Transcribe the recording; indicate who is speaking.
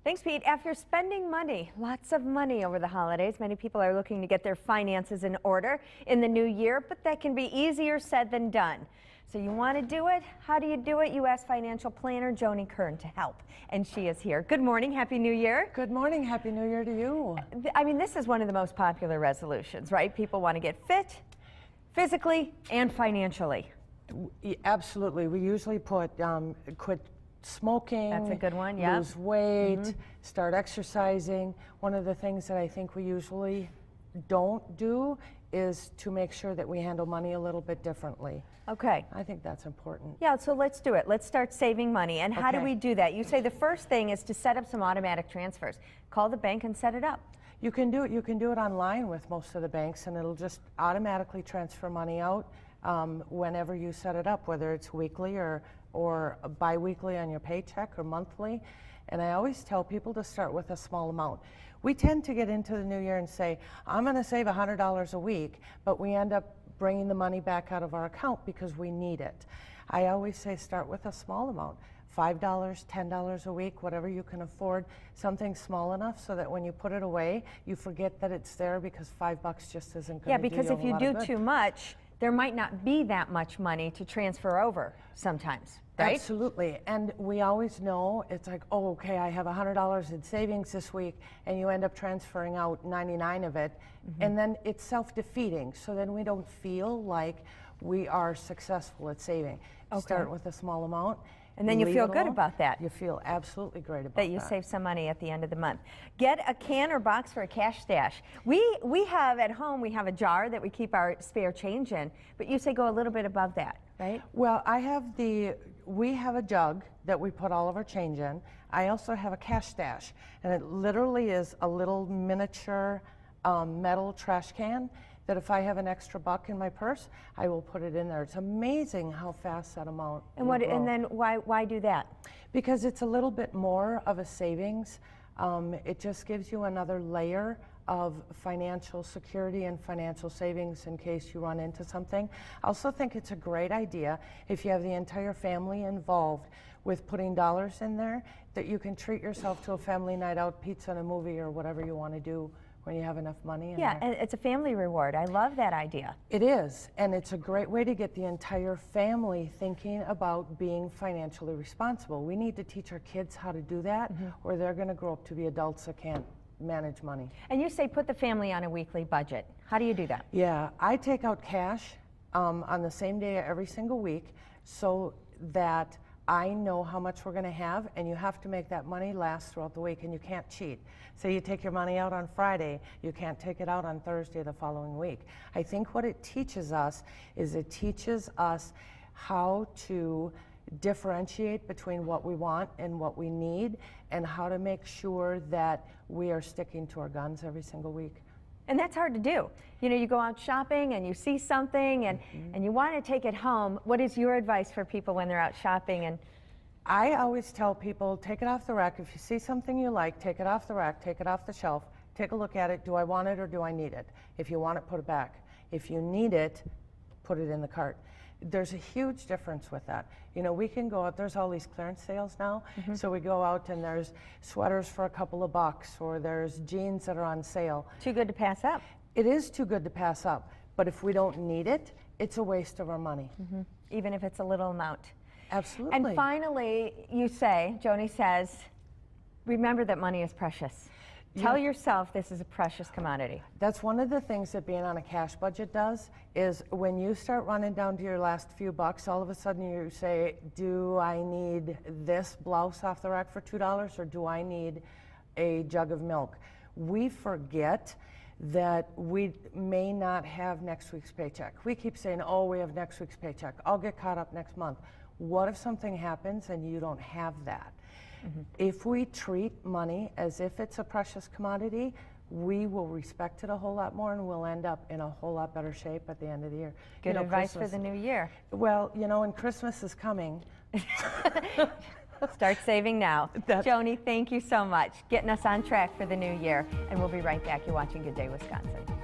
Speaker 1: Thanks, Pete. After spending money, lots of money over the holidays, many people are looking to get their finances in order in the new year, but that can be easier said than done. So you want to do it? How do you do it? You ask financial planner Joni Kern to help, and she is here. Good morning. Happy New Year.
Speaker 2: Good morning. Happy New Year to you.
Speaker 1: I mean, this is one of the most popular resolutions, right? People want to get fit physically and financially.
Speaker 2: Absolutely. We usually put quit smoking.
Speaker 1: That's a good one, yeah.
Speaker 2: Lose weight, start exercising. One of the things that I think we usually don't do is to make sure that we handle money a little bit differently.
Speaker 1: Okay.
Speaker 2: I think that's important.
Speaker 1: Yeah, so let's do it. Let's start saving money. And how do we do that? You say the first thing is to set up some automatic transfers. Call the bank and set it up.
Speaker 2: You can do it. You can do it online with most of the banks, and it'll just automatically transfer money out whenever you set it up, whether it's weekly or bi-weekly on your paycheck or monthly. And I always tell people to start with a small amount. We tend to get into the new year and say, I'm going to save $100 a week, but we end up bringing the money back out of our account because we need it. I always say start with a small amount. $5, $10 a week, whatever you can afford, something small enough so that when you put it away, you forget that it's there because $5 just isn't going to do you a lot of good.
Speaker 1: Yeah, because if you do too much, there might not be that much money to transfer over sometimes, right?
Speaker 2: Absolutely. And we always know it's like, oh, okay, I have $100 in savings this week, and you end up transferring out 99 of it, and then it's self-defeating. So then we don't feel like we are successful at saving. Start with a small amount.
Speaker 1: And then you feel good about that.
Speaker 2: You feel absolutely great about that.
Speaker 1: That you save some money at the end of the month. Get a can or box for a cash stash. We have at home, we have a jar that we keep our spare change in, but you say go a little bit above that, right?
Speaker 2: Well, we have a jug that we put all of our change in. I also have a cash stash, and it literally is a little miniature metal trash can that if I have an extra buck in my purse, I will put it in there. It's amazing how fast that amount will grow.
Speaker 1: And then why do that?
Speaker 2: Because it's a little bit more of a savings. It just gives you another layer of financial security and financial savings in case you run into something. I also think it's a great idea if you have the entire family involved with putting dollars in there, that you can treat yourself to a family night out, pizza and a movie, or whatever you want to do when you have enough money in there.
Speaker 1: And it's a family reward. I love that idea.
Speaker 2: It is, and it's a great way to get the entire family thinking about being financially responsible. We need to teach our kids how to do that, or they're going to grow up to be adults that can't manage money.
Speaker 1: And you say put the family on a weekly budget. How do you do that?
Speaker 2: Yeah, I take out cash on the same day every single week so that I know how much we're going to have, and you have to make that money last throughout the week, and you can't cheat. Say you take your money out on Friday, you can't take it out on Thursday the following week. I think what it teaches us is it teaches us how to differentiate between what we want and what we need, and how to make sure that we are sticking to our guns every single week.
Speaker 1: And that's hard to do. You know, you go out shopping and you see something and you want to take it home. What is your advice for people when they're out shopping? And
Speaker 2: I always tell people, take it off the rack. If you see something you like, take it off the rack, take it off the shelf, take a look at it. Do I want it or do I need it? If you want it, put it back. If you need it, put it in the cart. There's a huge difference with that. You know, we can go out, there's all these clearance sales now, so we go out and there's sweaters for a couple of bucks, or there's jeans that are on sale.
Speaker 1: Too good to pass up.
Speaker 2: It is too good to pass up, but if we don't need it, it's a waste of our money.
Speaker 1: Even if it's a little amount.
Speaker 2: Absolutely.
Speaker 1: And finally, you say, Joni says, remember that money is precious. Tell yourself this is a precious commodity.
Speaker 2: That's one of the things that being on a cash budget does, is when you start running down to your last few bucks, all of a sudden you say, do I need this blouse off the rack for $2, or do I need a jug of milk? We forget that we may not have next week's paycheck. We keep saying, oh, we have next week's paycheck. I'll get caught up next month. What if something happens and you don't have that? If we treat money as if it's a precious commodity, we will respect it a whole lot more, and we'll end up in a whole lot better shape at the end of the year.
Speaker 1: Good advice for the new year.
Speaker 2: Well, you know, and Christmas is coming.
Speaker 1: Start saving now. Joni, thank you so much. Getting us on track for the new year, and we'll be right back. You're watching Good Day Wisconsin.